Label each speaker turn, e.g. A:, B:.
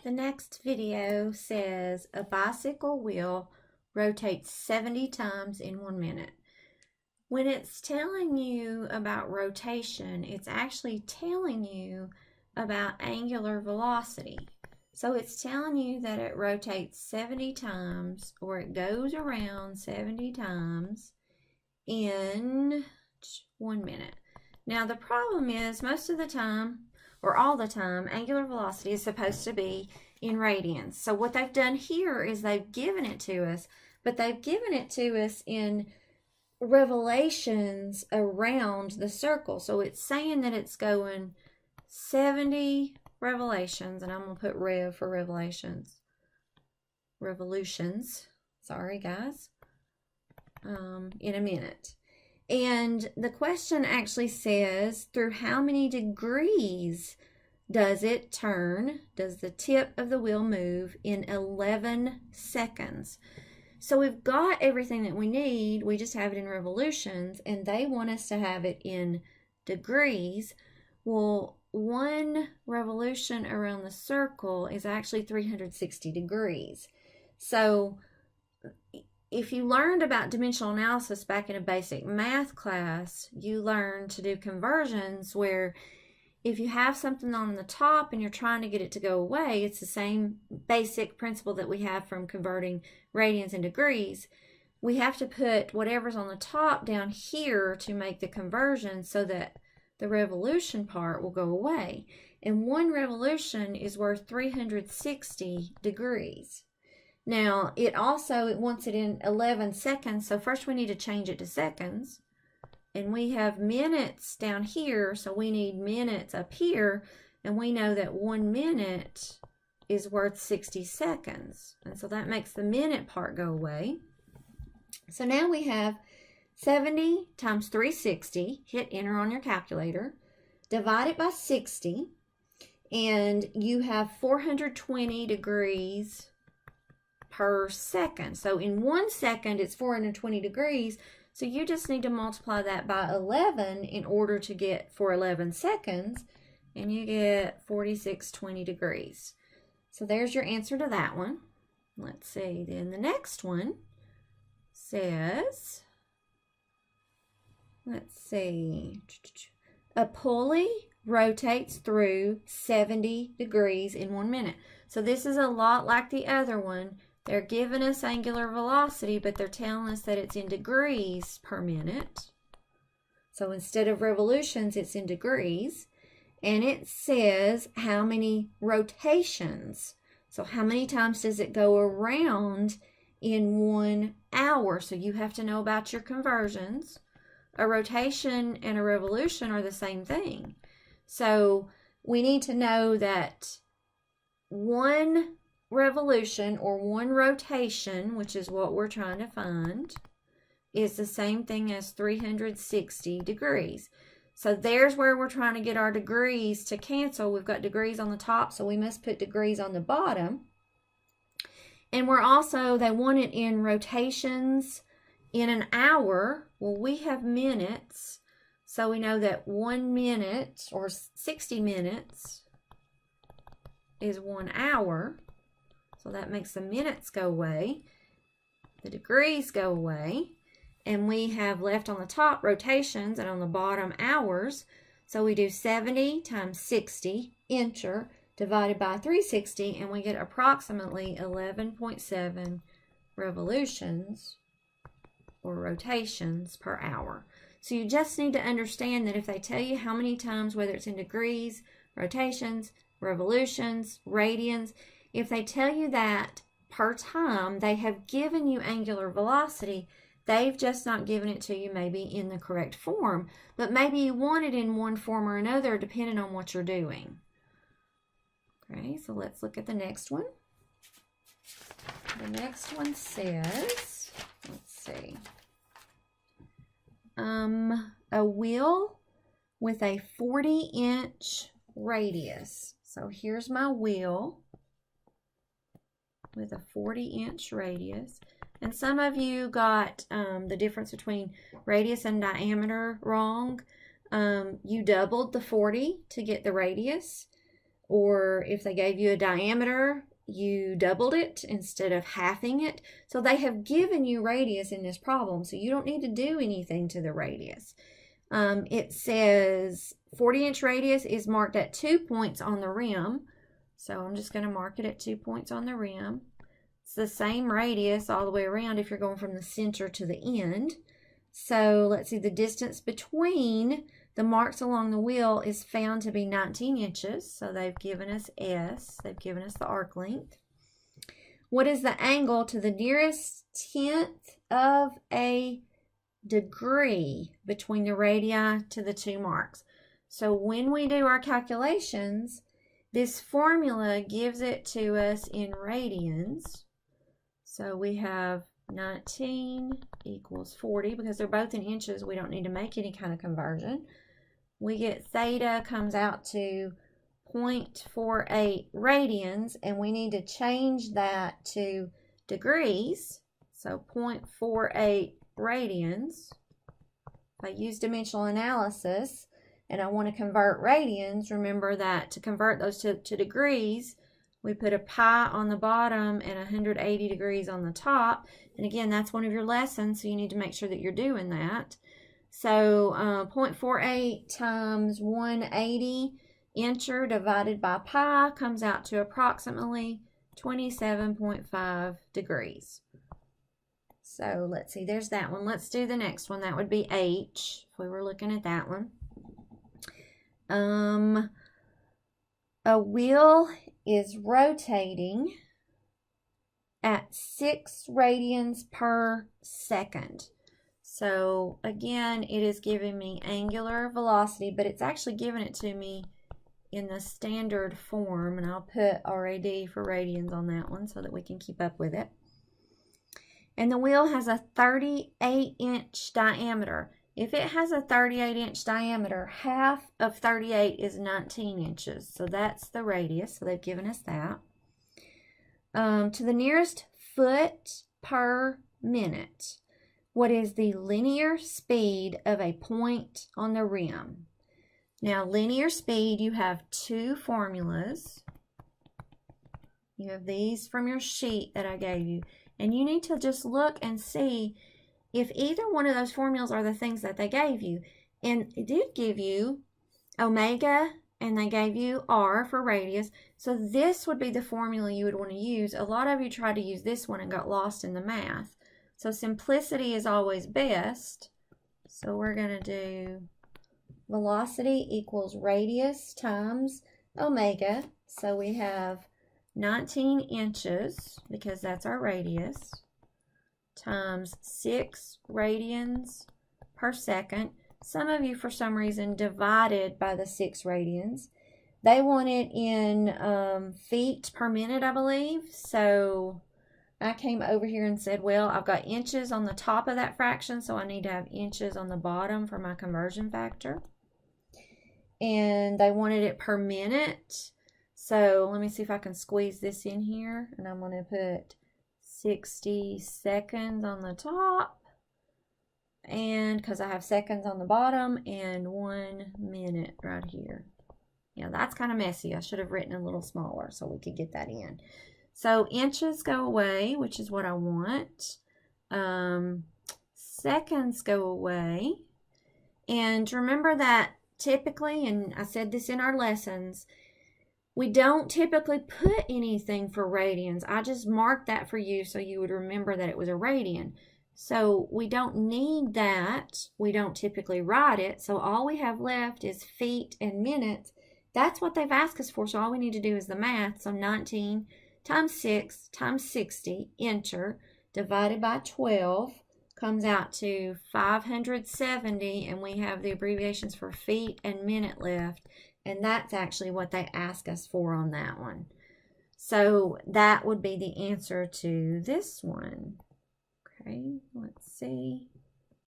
A: The next video says a bicycle wheel rotates 70 times in 1 minute. When it's telling you about rotation, it's actually telling you about angular velocity. So it's telling you that it rotates 70 times, or it goes around 70 times in 1 minute. Now the problem is, most of the time, or all the time, angular velocity is supposed to be in radians. So what they've done here is they've given it to us, but they've given it to us in revolutions around the circle. So it's saying that it's going 70 revolutions, and I'm going to put rev for revolutions. Sorry guys. In a minute. And the question actually says, through how many degrees does it turn? Does the tip of the wheel move in 11 seconds? So we've got everything that we need. We just have it in revolutions, and they want us to have it in degrees. Well, one revolution around the circle is actually 360 degrees. So if you learned about dimensional analysis back in a basic math class, you learned to do conversions where if you have something on the top and you're trying to get it to go away, it's the same basic principle that we have from converting radians and degrees. We have to put whatever's on the top down here to make the conversion so that the revolution part will go away. And one revolution is worth 360 degrees. Now, it wants it in 11 seconds, so first we need to change it to seconds. And we have minutes down here, so we need minutes up here, and we know that 1 minute is worth 60 seconds. And so that makes the minute part go away. So now we have 70 times 360, hit enter on your calculator, divide it by 60, and you have 420 degrees per second. So in 1 second, it's 420 degrees. So you just need to multiply that by 11 in order to get for 11 seconds, and you get 4620 degrees. So there's your answer to that one. Let's see, then the next one says, let's see, a pulley rotates through 70 degrees in 1 minute. So this is a lot like the other one. They're giving us angular velocity, but they're telling us that it's in degrees per minute. So instead of revolutions, it's in degrees. And it says how many rotations. So how many times does it go around in 1 hour? So you have to know about your conversions. A rotation and a revolution are the same thing. So we need to know that one revolution or one rotation, which is what we're trying to find, is the same thing as 360 degrees. So there's where we're trying to get our degrees to cancel. We've got degrees on the top, so we must put degrees on the bottom. And we're also, they want it in rotations in an hour. Well, we have minutes, so we know that 1 minute or 60 minutes is 1 hour. So that makes the minutes go away, the degrees go away, and we have left on the top rotations and on the bottom hours. So we do 70 times 60, enter, divided by 360, and we get approximately 11.7 revolutions or rotations per hour. So you just need to understand that if they tell you how many times, whether it's in degrees, rotations, revolutions, radians, if they tell you that per time, they have given you angular velocity. They've just not given it to you maybe in the correct form, but maybe you want it in one form or another depending on what you're doing. Okay, so let's look at the next one. The next one says, let's see, a wheel with a 40-inch radius. So here's my wheel with a 40-inch radius. And some of you got the difference between radius and diameter wrong. You doubled the 40 to get the radius. or if they gave you a diameter, you doubled it instead of halving it. So they have given you radius in this problem, so you don't need to do anything to the radius. It says 40-inch radius is marked at 2 points on the rim. So I'm just going to mark it at 2 points on the rim. It's the same radius all the way around if you're going from the center to the end. So let's see, the distance between the marks along the wheel is found to be 19 inches. So they've given us S. They've given us the arc length. What is the angle to the nearest tenth of a degree between the radii to the two marks? So when we do our calculations, this formula gives it to us in radians. So we have 19 equals 40. Because they're both in inches, we don't need to make any kind of conversion. We get theta comes out to 0.48 radians, and we need to change that to degrees. So 0.48 radians. If I use dimensional analysis and I want to convert radians, remember that to convert those to degrees, we put a pi on the bottom and 180 degrees on the top. And again, that's one of your lessons, so you need to make sure that you're doing that. So 0.48 times 180 incher divided by pi comes out to approximately 27.5 degrees. So let's see, there's that one. Let's do the next one. That would be H, if we were looking at that one. A wheel is rotating at 6 radians per second. So again, it is giving me angular velocity, but it's actually giving it to me in the standard form, and I'll put RAD for radians on that one so that we can keep up with it. And the wheel has a 38-inch diameter. If it has a 38-inch diameter, half of 38 is 19 inches. So that's the radius. So they've given us that. To the nearest foot per minute, what is the linear speed of a point on the rim? Now, linear speed, you have two formulas. You have these from your sheet that I gave you. And you need to just look and see if either one of those formulas are the things that they gave you. And it did give you omega, and they gave you R for radius. So this would be the formula you would want to use. A lot of you tried to use this one and got lost in the math. So simplicity is always best. So we're going to do velocity equals radius times omega. So we have 19 inches, because that's our radius, times 6 radians per second. Some of you, for some reason, divided by the 6 radians. They want it in feet per minute, I believe. So I came over here and said, well, I've got inches on the top of that fraction, so I need to have inches on the bottom for my conversion factor. And they wanted it per minute. So let me see if I can squeeze this in here. And I'm going to put 60 seconds on the top. And because I have seconds on the bottom, and 1 minute right here. Yeah, that's kind of messy. I should have written a little smaller so we could get that in. So inches go away, which is what I want. Seconds go away. And remember that typically, and I said this in our lessons, we don't typically put anything for radians. I just marked that for you so you would remember that it was a radian. So we don't need that. We don't typically write it. So all we have left is feet and minutes. That's what they've asked us for. So all we need to do is the math. So 19 times 6 times 60, incher, divided by 12, comes out to 570. And we have the abbreviations for feet and minute left. And that's actually what they ask us for on that one. So that would be the answer to this one. Okay, let's see.